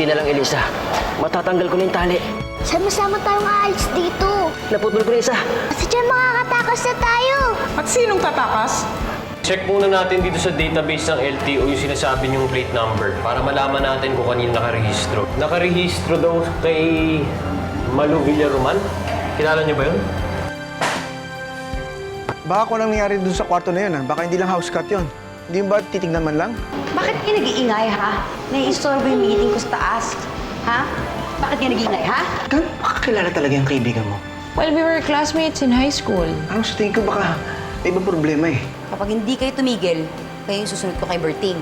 Buti na lang, Elisa. Matatanggal ko na yung tali. Sama-sama tayong aalis dito. Naputol ko na isa. Kasi dyan makakatakas na tayo. At sinong tatakas? Check muna natin dito sa database ng LTO yung sinasabi niyong plate number para malaman natin kung kanino nakarehistro. Nakarehistro daw kay Malu Villaroman. Kilala niyo ba yun? Baka kung anong nangyari dun sa kwarto na yun, ha? Baka hindi lang house cut yun. Hindi ba titignan man lang? Bakit kayo nag-iingay, ha? Nai-istorbo yung meeting ko sa taas. Ha? Bakit kayo nag-iingay, ha? Kan, makakilala talaga yung kaibigan mo. Well, we were classmates in high school. Ano sa tingin ko baka may ibang problema eh. Kapag hindi kayo tumigil, kayo yung susunod ko kay Berting.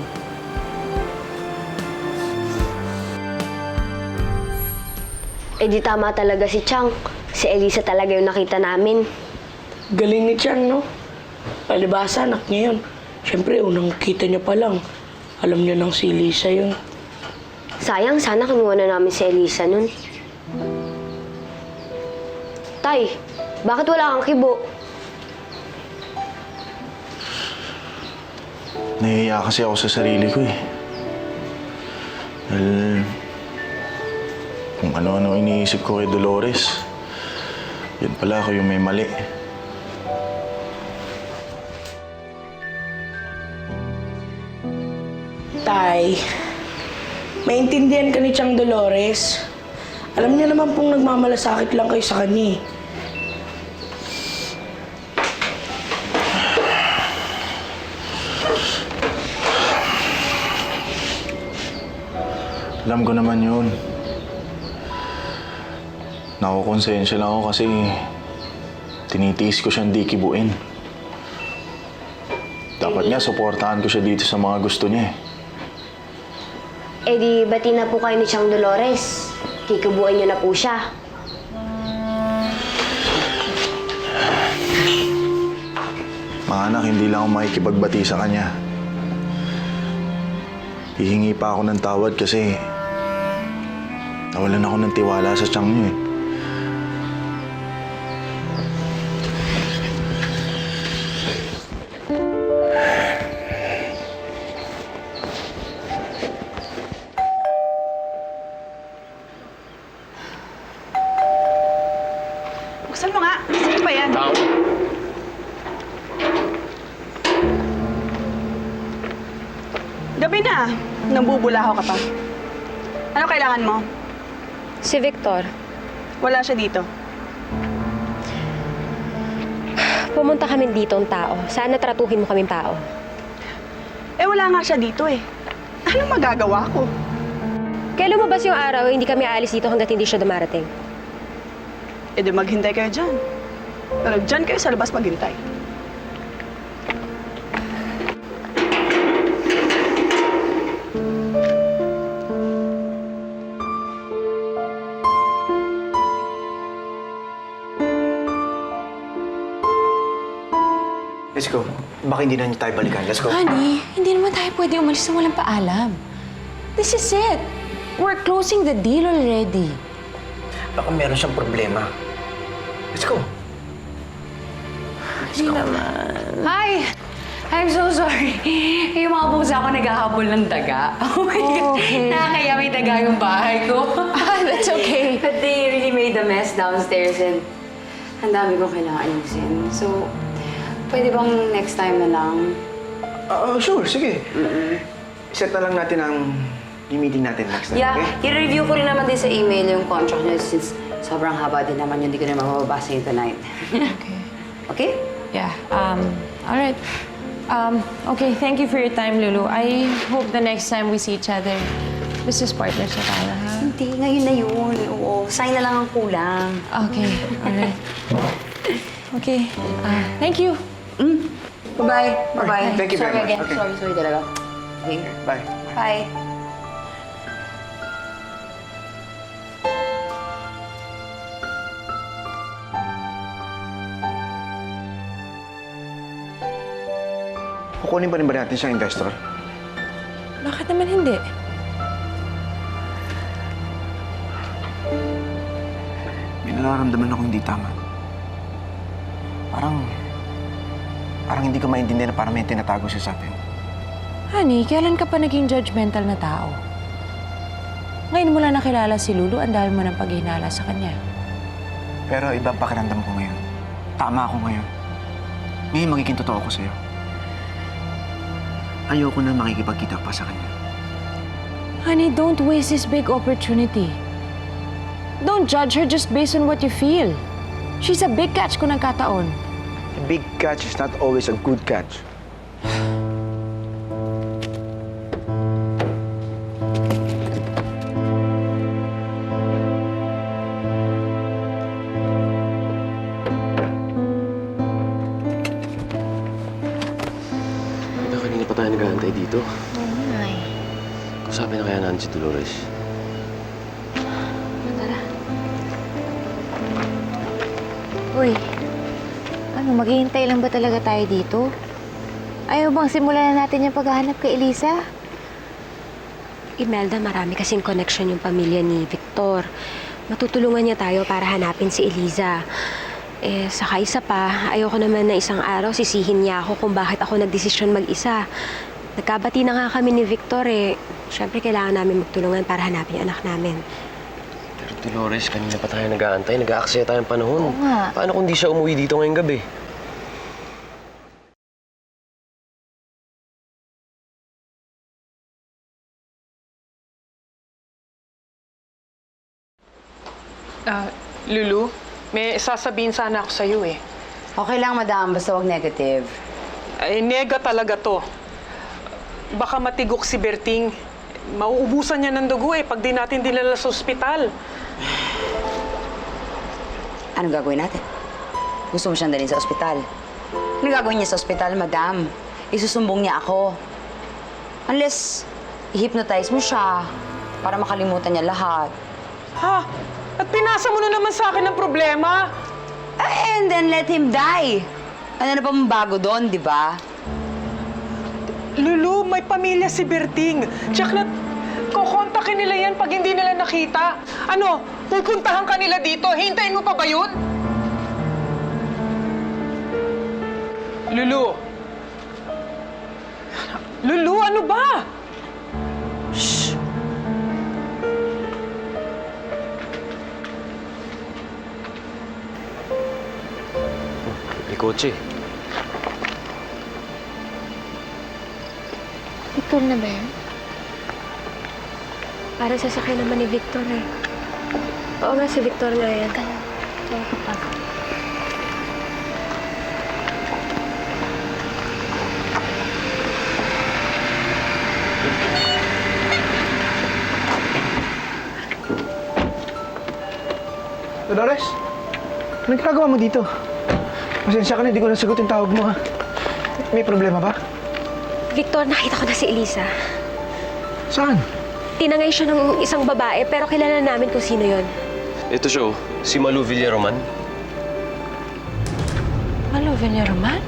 Eh di tama talaga si Chang. Si Elisa talaga yung nakita namin. Galing ni Chang, no? Palibasa, anak niya yun. Siyempre, unang kita niya pa lang. Alam niya nang si Elisa yun. Sayang, sana kinuha na namin si Elisa nun. Tay, bakit wala kang kibo? Nahihiya kasi ako sa sarili ko eh. Dahil kung ano-ano iniisip ko kay Dolores, yun pala ako yung may mali. Tay, maintindihan ka ni Chang Dolores. Alam niya naman pong nagmamalasakit lang kayo sa kanya eh. Alam ko naman yun. Nakukonsensya lang ako kasi tinitiis ko siyang di kibuin. Dapat nga, suportahan ko siya dito sa mga gusto niya eh. Eh di bati na po kayo ni Chang Dolores. Kikubuin niyo na po siya. Mga anak, hindi lang ako makikipagbati sa kanya. Hihingi pa ako ng tawad kasi nawalan ako ng tiwala sa tiyang niyo eh. Buksan mo nga. Sino ba yan? Tao. Gabi na. Nambubulaho ka pa. Ano kailangan mo? Si Victor, Wala siya dito. pumunta kami dito ang tao. Sana tratuhin mo kaming tao. Eh, wala nga siya dito eh. Anong magagawa ko? Kaya lumabas yung araw, hindi kami aalis dito hanggat hindi siya dumarating. Eh, di maghintay kayo dyan. Pero dyan kayo sa labas maghintay. Let's go. Baka hindi na niyo tayo balikan. Let's go. Honey, hindi naman tayo pwede umalis na walang paalam. This is it. We're closing the deal already. Baka meron siyang problema. Let's go. Hindi naman. Hi! I'm so sorry. Yung mga pusa ako naghahabol ng daga. Oh my God. Nakakaya may daga yung bahay ko. That's okay. But they really made a mess downstairs and ang dami kong kailangan ayusin. So, pwede bang next time na lang? Sure. Sige. Set na lang natin ang meeting natin next time, Yeah, okay? i-review ko rin naman din sa email yung contract niya since sobrang haba din naman yun. Hindi ko na mababasa yun tonight. Okay. Okay? Yeah. All right. Okay, thank you for your time, Lulu. I hope the next time we see each other, business partners na tayo, ha? Hindi, ngayon na yun. Oo, sign na lang ang kulang. Okay, all right. Okay, thank you. Bye-bye. Bye-bye. Thank you very Sorry much. again. Okay. Sorry talaga. Okay. Bye. Bye. Kukunin pa rin ba natin siyang investor? Bakit naman hindi? May nararamdaman ako hindi tama. Parang hindi ko maintindihan na parang may tinatago siya sa atin. Honey, kailan ka pa naging judgmental na tao? Ngayon mo lang nakilala si Lulu, ang dami mo ng paghihinala sa kanya. Pero ibang pakiramdam ko ngayon. Tama ako ngayon. Ngayon magiging totoo ko sa'yo. Ayoko na makikipagkita pa sa kanya. Honey, don't waste this big opportunity. Don't judge her just based on what you feel. She's a big catch kung nagkataon. A big catch is not always a good catch. Kanina pa tayo nag-aantay dito. Kausapin na kaya natin si Dolores. Uy, maghihintay lang ba talaga tayo dito? Ayaw bang simulan na natin yung paghahanap kay Elisa? Imelda, marami kasing connection yung pamilya ni Victor. Matutulungan niya tayo para hanapin si Eliza. Saka isa pa, ayoko naman na isang araw sisihin niya ako kung bakit ako nagdesisyon mag-isa. Nagkabati na nga kami ni Victor Siyempre, kailangan namin magtulungan para hanapin yung anak namin. Pero Dolores, kanina pa tayo nag-aantay. Nag-aaksaya tayong panahon. Oo nga. Paano kung di siya umuwi dito ngayong gabi? Lulu, may sasabihin sana ako sa'yo eh. Okay lang, madam. Basta wag negative. Ay, nega talaga to. Baka matigok si Berting. Mauubusan niya ng dugo pag di natin dinala sa ospital. Anong gagawin natin? Gusto mo siyang dalhin sa ospital? Anong gagawin niya sa ospital, madam? Isusumbong niya ako. Unless, i-hypnotize mo siya para makalimutan niya lahat. Ha? At pinasa mo na naman sa akin ang problema. And then let him die. Ano na pa mong bago doon, di ba? Lulu, may pamilya si Berting. Tsak na, kukontakin nila yan pag hindi nila nakita. Ano, pupuntahan ka nila dito? Hintayin mo pa ba yun? Lulu. Lulu, ano ba? Shh. May kotse. Victor na ba yan? Para sasakay naman ni Victor Oo nga, si Victor nga yan. Dolores, anong ginagawa mo dito? Pasensya ka na, hindi ko nasagutin tawag mo ha. May problema ba? Victor, nakita ko na si Elisa. Saan? Tinangay siya ng isang babae, pero kilala namin kung sino yon. Ito siya, si Malu Villaroman. Malu Villaroman?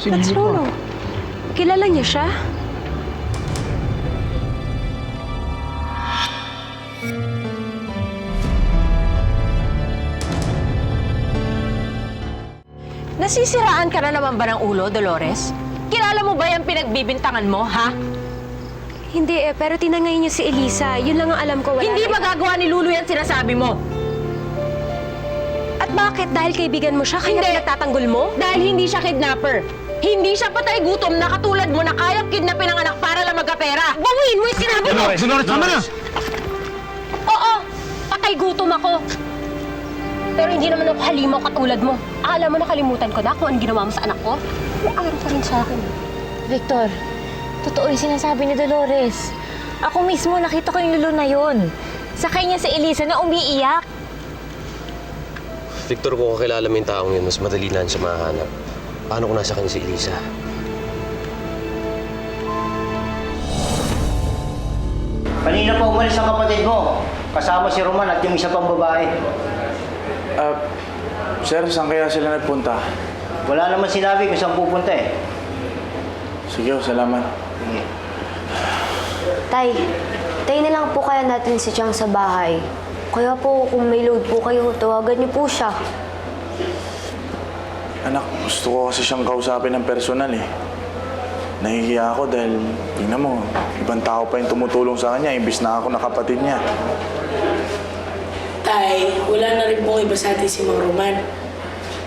Sino That's dito? Lolo. Kilala niya siya? Nasisiraan ka na naman ba ng ulo, Dolores? Kilala mo ba yung pinagbibintangan mo, ha? Hindi pero tinangay niya si Elisa. Yun lang ang alam ko. Wala Hindi na magagawa ni Lulu yan sinasabi mo. At bakit? Dahil kaibigan mo siya, kaya Hindi. pinagtatanggol mo? Dahil hindi siya kidnapper. Hindi siya patay gutom na katulad mo na kayang kidnapin ang anak para lang magkapera. Bawiin mo yung sinabi mo! Dolores, tama na! Oo! Patay gutom ako. Pero hindi naman ako halimaw katulad mo. Alam mo, nakalimutan ko na kung anong ginawa mo sa anak ko. May araw ka rin sa akin. Victor, totoo yung sinasabi ni Dolores. Ako mismo nakita ko yung Lulu na yun. Sakay niya si Elisa na umiiyak. Victor, kung kakilala mo yung taong yun, mas madali na siya mahanap. Paano kung nasa kanya si Elisa? Kanina pa umalis ang kapatid mo. Kasama si Roman at yung isa pang babae. Sir, saan kaya sila nagpunta? Wala naman sinabi kung saan pupunta Sige, salamat. Sige. Tay, tayo na lang po kaya natin si Chang sa bahay. Kaya po, kung may load po kayo, tawagan niyo po siya. Anak, gusto ko kasi siyang kausapin ng personal Nahihiya ako dahil, tingnan mo, ibang tao pa yung tumutulong sa kanya, imbis na ako na kapatid niya. Tay, wala na rin pong iba sa atin si Mang Roman.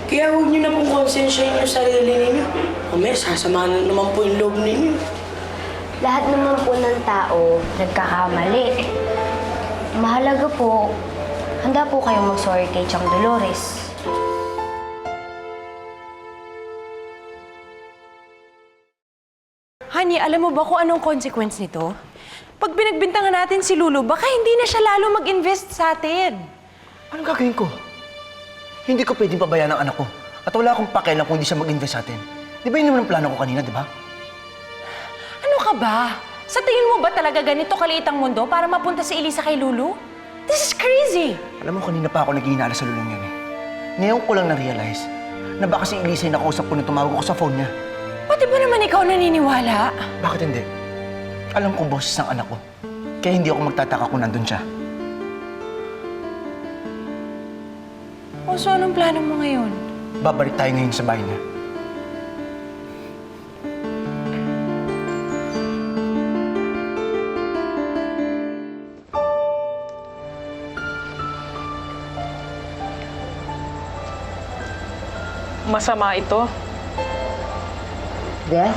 Kaya huwag niyo na pong konsensyahin yung sarili ninyo. Mamaya, sasamahan na naman po yung loob ninyo. Lahat naman po ng tao nagkakamali. Mahalaga po, handa po kayong mag-sorry kay Chang Dolores. Honey, alam mo ba kung anong consequence nito? Pag pinagbintangan natin si Lulu, baka hindi na siya lalo mag-invest sa atin. Anong gagawin ko? Hindi ko pwedeng pabayaan ang anak ko. At wala akong pakialam kung hindi siya mag-invest sa atin. Di ba yun naman ang plano ko kanina, di ba? Ano ka ba? Sa tingin mo ba talaga ganito kaliit ang mundo para mapunta si Elisa kay Lulu? This is crazy! Alam mo, kanina pa ako naghihinala sa lulong yan eh. Ngayon ko lang na-realize na baka si Elisa yung nakausap ko nung tumawag ako sa phone niya. Pati ba naman ikaw naniniwala? Bakit hindi? Alam kong boses ng anak ko. Kaya hindi ako magtataka kung nandun siya. O so anong plano mo ngayon? Babalik tayo ngayon sa bahay niya. Masama ito. Death?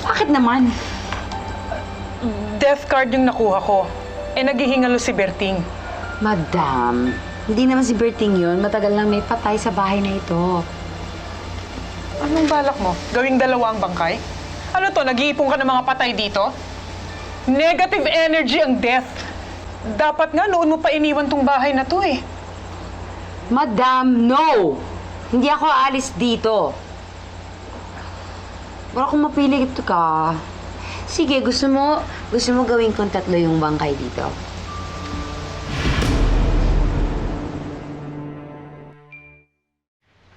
Bakit naman? Death card yung nakuha ko. Naghihingalo si Berting. Madam, hindi naman si Berting yun. Matagal nang may patay sa bahay na ito. Anong balak mo? Gawing dalawa ang bangkay? Ano to, nag-iipon ka ng mga patay dito? Negative energy ang death. Dapat nga noon mo pa iniwan tong bahay na to eh. Madam, no! Hindi ako aalis dito. Wala akong mapili ito ka. Sige, gusto mo gawin kong 3 yung bangkay dito.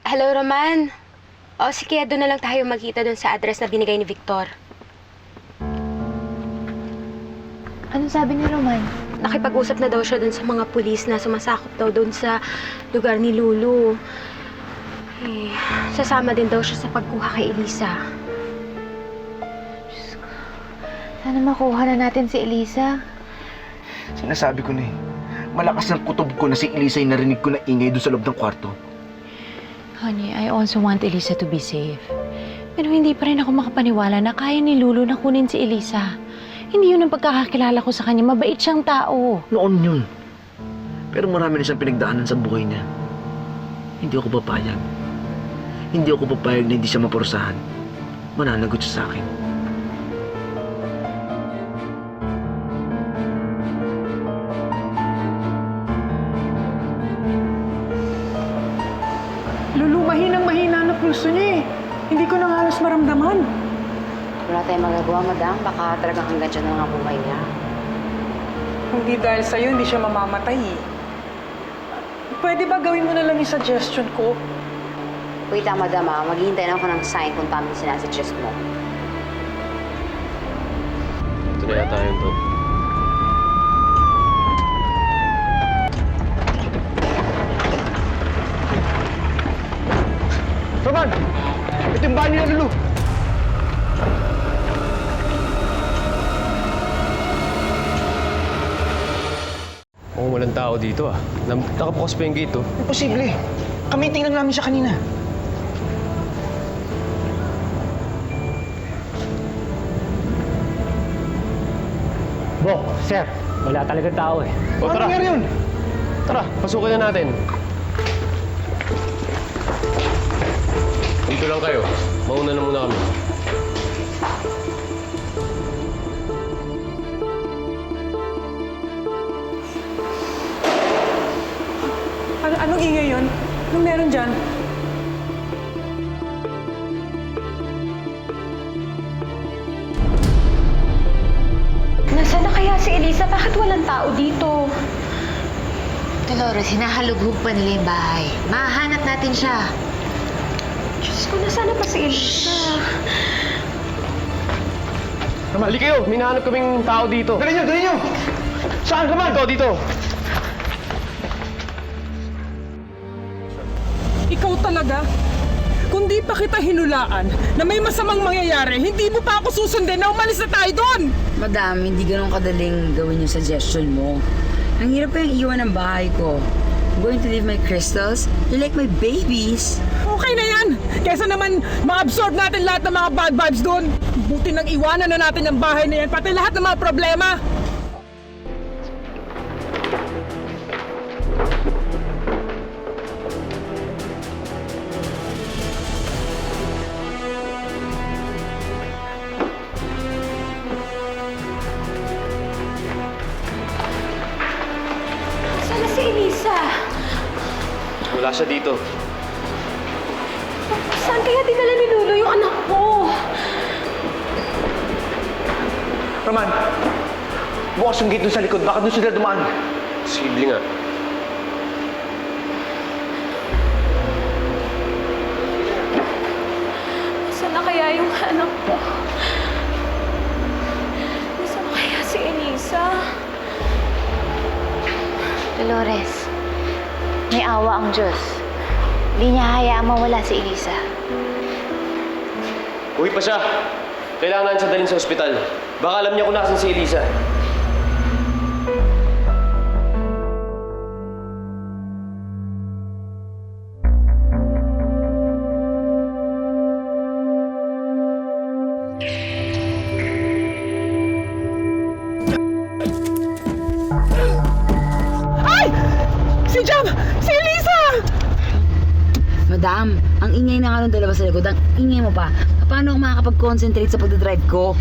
Hello, Roman. O, sige, doon na lang tayo magkita doon sa address na binigay ni Victor. Anong sabi ni Roman? Nakipag-usap na daw siya doon sa mga pulis na sumasakop daw doon sa lugar ni Lulu. Sasama din daw siya sa pagkuha kay Elisa. Sana makuha na natin si Elisa. Sinasabi ko na eh. Malakas ng kutob ko na si Elisa yung narinig ko na ingay doon sa loob ng kwarto. Honey, I also want Elisa to be safe. Pero hindi pa rin ako makapaniwala na kaya ni Lulu na kunin si Elisa. Hindi yun ang pagkakakilala ko sa kanya. Mabait siyang tao. Noon yun. Pero marami na siyang pinagdaanan sa buhay niya. Hindi ako papayag. Hindi ako papayag na hindi siya maparusahan. Mananagot siya sa akin. Lulu, mahinang-mahina na pulso niya eh. Hindi ko na halos maramdaman. Wala tayong magagawa, madam. Baka talagang hanggang dyan na nga buhay niya. Hindi dahil sa'yo, hindi siya mamamatay eh. Pwede ba gawin mo na lang yung suggestion ko? Wait lang, madam ah. Maghihintay na ako ng sign kung tama yung sinasuggest mo. Ito na yata yun to. Roman! Ito yung bahay nila, Lulu! Mukhang walang tao dito ah. Nakabukas pa yung gate oh. Imposible. Kamiting lang namin siya kanina. Bo, sir, wala talagang tao eh. O tara. Ano nangyari yun? Tara, pasukin na natin. Dito lang kayo. Mauna na muna kami. Anong ingay yun? Anong meron dyan? Nasaan na kaya si Elisa? Bakit walang tao dito? Dolores, hinahalughog pa nila yung bahay. Mahanap natin siya. Diyos ko, nasaan na pa si Elisa? Roman, hali kayo! May nahanap kaming tao dito. Dali nyo! Saan, Roman? Dito! Ikaw talaga? Kung Kung di pa kita hinulaan na may masamang mangyayari, hindi mo pa ako susundin na umalis na tayo doon! Madam, hindi ganun kadaling gawin yung suggestion mo. Ang hirap pa yung iwan ng bahay ko. I'm going to leave my crystals. They're like my babies. Okay na yan! Kesa naman ma-absorb natin lahat ng mga bad vibes doon. Buti nang iwanan na natin ang bahay na yan, pati lahat ng mga problema. Sana si Elisa? Wala siya dito. Saan kaya dinala ni Lulu yung anak ko? Roman, bukas yung gate doon sa likod. Baka doon sila dumaan. Posible nga. Saan na kaya yung anak ko? Saan na kaya si Elisa? Dolores, may awa ang Diyos. Di niya hayaan mawala si Elisa. Uwi pa siya. Kailangan natin siya dalhin sa ospital. Baka alam niya kung nasan si Elisa. Ay! Si Jam! Si Elisa! Madam, ang ingay na nga nung dalawa sa likod. Ang ingay mo pa. Paano ako makakapag-concentrate sa pagdadrive ko?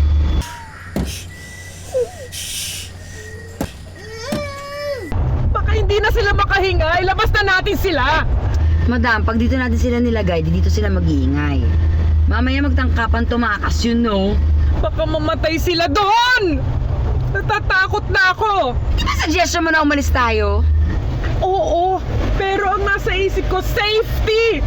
Baka hindi na sila makahinga. Ilabas na natin sila. Madam, pag dito natin sila nilagay, dito sila mag-iingay. Mamaya magtangkapan tumakas yun, no? Baka mamatay sila doon! Natatakot na ako! Di ba suggestion mo na umalis tayo? Oo, pero ang nasa isip ko, safety!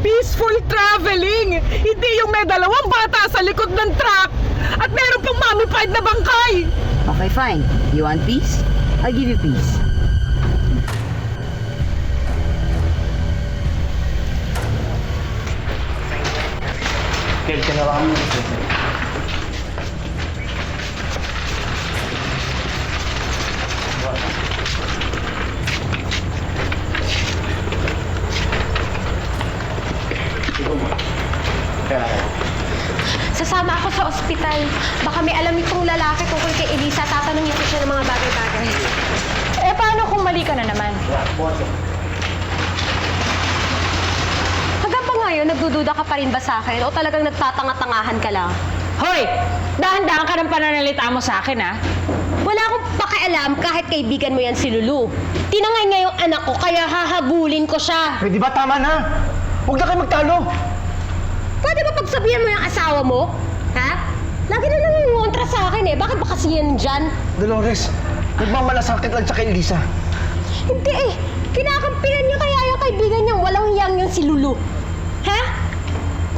Peaceful traveling! Hindi yung may dalawang bata sa likod ng truck at meron pang mummified na bangkay! Okay, fine. You want peace? I'll give you peace. Kaya ginawa mo. Sasama ako sa ospital. Baka may alam itong lalaki tungkol kay Elisa. Tatanungin ko siya ng mga bagay-bagay. Eh, paano kung mali ka na naman? Hanggang pa ngayon, nagdududa ka pa rin ba sa akin? O talagang nagtatanga-tangahan ka lang? Hoy! Dahan-dahan ka ng pananalita mo sa akin, ha? Wala akong pakialam kahit kaibigan mo yan si Lulu. Tinangay nga yung anak ko, kaya hahabulin ko siya. Pwede ba? Tama na! Huwag na kayo magtalo! Pwede ba pagsabihan mo yung asawa mo? Ha? Lagi na lang yung kontra sa akin eh. Bakit ba kasi yan dyan? Dolores, nagmamalasakit lang siya kay Elisa. Hindi eh. Kinakampihan niya kaya yung kaibigan niyang walang yang yung si Lulu. Ha?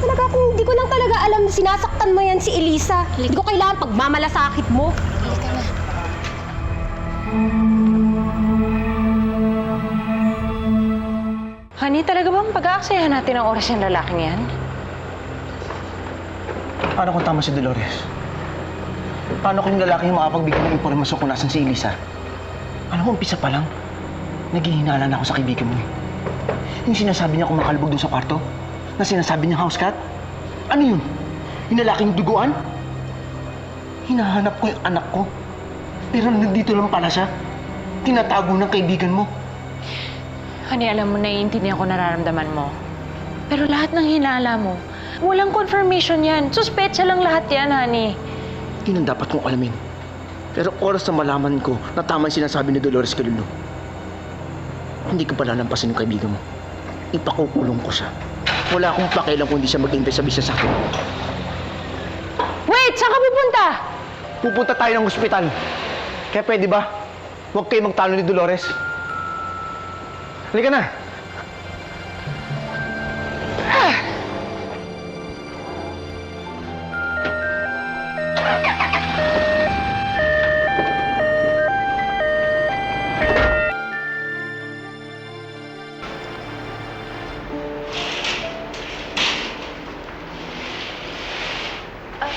Talaga kung hindi ko lang talaga alam na sinasaktan mo yan si Elisa. Hindi ko kailangan pagmamalasakit mo. Halika na. Honey, talaga bang pag-aaksayahan natin ang oras yung lalaking yan? Paano kung tama si Dolores? Paano kung yung lalaki yung makapagbigay ng impormasyon kung nasan si Elisa? Alam mo, umpisa pa lang, naghihinala na ako sa kaibigan mo eh. Yung sinasabi niya kumakalbog dun sa kwarto, na sinasabi niya house cat, ano yun? Yung lalaking duguan? Hinahanap ko yung anak ko, pero nandito lang pala siya. Tinatago ng kaibigan mo. Honey, alam mo, naiintindihan ko nararamdaman mo. Pero lahat ng hinala mo, walang confirmation yan. Suspetsa lang lahat yan, honey. Yun ang dapat kong alamin. Pero oras na malaman ko na tama yung sinasabi ni Dolores kay Lulu, hindi ko palalampasin yung kaibigan mo. Ipakukulong ko siya. Wala akong pakialam kung hindi siya mag-invest sa business sa akin. Wait! Saan ka pupunta? Pupunta tayo ng ospital. Kaya pwede ba? Huwag kayo magtalo ni Dolores. Halika na!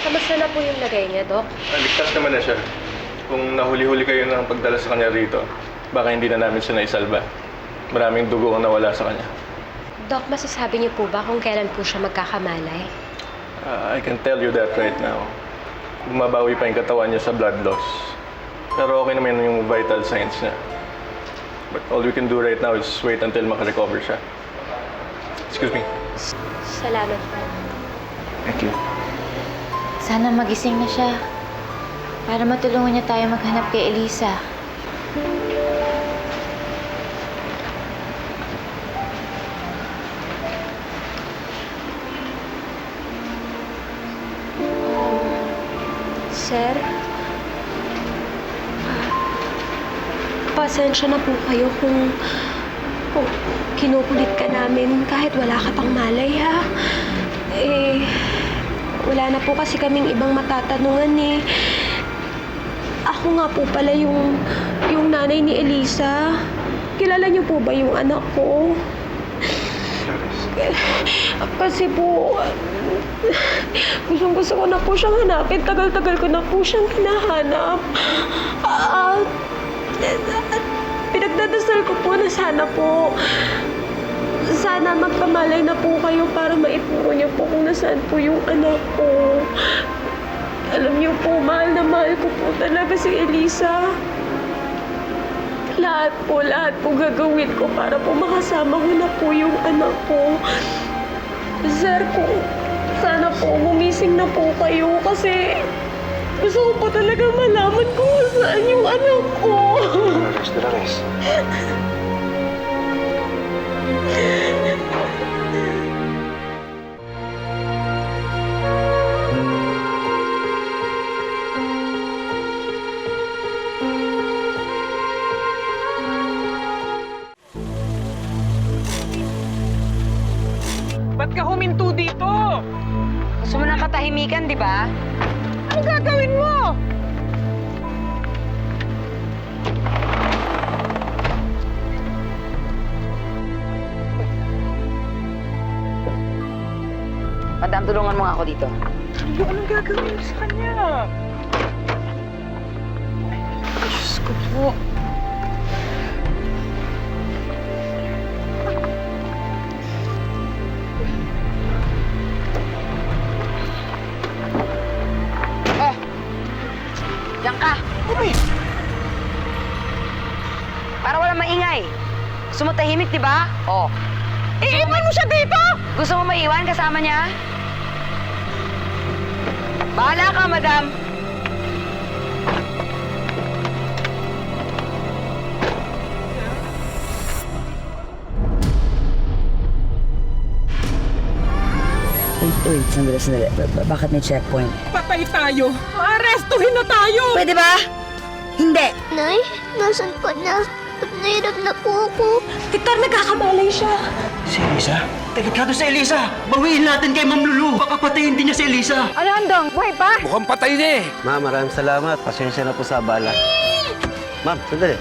Kamusta na po yung lagay niya, Dok? Ligtas naman na siya. Kung nahuli-huli kayo ng pagdala sa kanya rito, baka hindi na namin siya naisalba. Maraming dugo ang nawala sa kanya. Dok, masasabi niyo po ba kung kailan po siya magkakamalay? I can tell you that right now. Bumabawi pa yung katawan niya sa blood loss. Pero okay naman yung vital signs niya. But all we can do right now is wait until makarecover siya. Excuse me. Salamat po. Thank you. Sana magising na siya. Para matulungan niya tayo maghanap kay Elisa. Sir? Pasensya na po kayo kung kinukulit ka namin kahit wala ka pang malay, ha? Wala na po kasi kaming ibang matatanungan, eh. Ako nga po pala yung nanay ni Elisa. Kilala niyo po ba yung anak ko? Kasi po, gusto ko na po siyang hanapin. Tagal-tagal ko na po siyang hinahanap. Pinagdadasal ko po na sana magkamalay na po kayo para maituro niyo po kung nasaan po yung anak ko. Alam niyo po, mahal na mahal ko po talaga si Elisa. Lahat po gagawin ko para po makasama ko na po yung anak ko. Sir, sana po gumising na po kayo kasi gusto ko po talaga malaman kung saan yung anak ko. Dolores. Ba't ka huminto dito? Gusto mo ng katahimikan, di ba? Ano gagawin mo? Madam, tulungan mo nga ako dito. Anong gagawin mo sa kanya? Diyos ko po. Diyan ka! Para walang maingay. Gusto mo tahimik, di ba? Oh. Iiwan mo siya dito! Gusto mo maiwan kasama niya? Bahala ka, madam. Wait, sandali. Bakit may checkpoint? Patay tayo! Arestuhin na tayo! Pwede ba? Hindi! Nay, nasan ka na? Nahirap na po ako. Victor, nagkakamalay siya. Si Elisa? Delikado si Elisa! Bawiin natin kay Ma'am Lulu! Baka patayin din niya si Elisa! Ano, Andong? Buhay pa? Mukhang patay na eh. Ma'am, maraming salamat. Pasensya na po sa abala. Ma'am, sandali.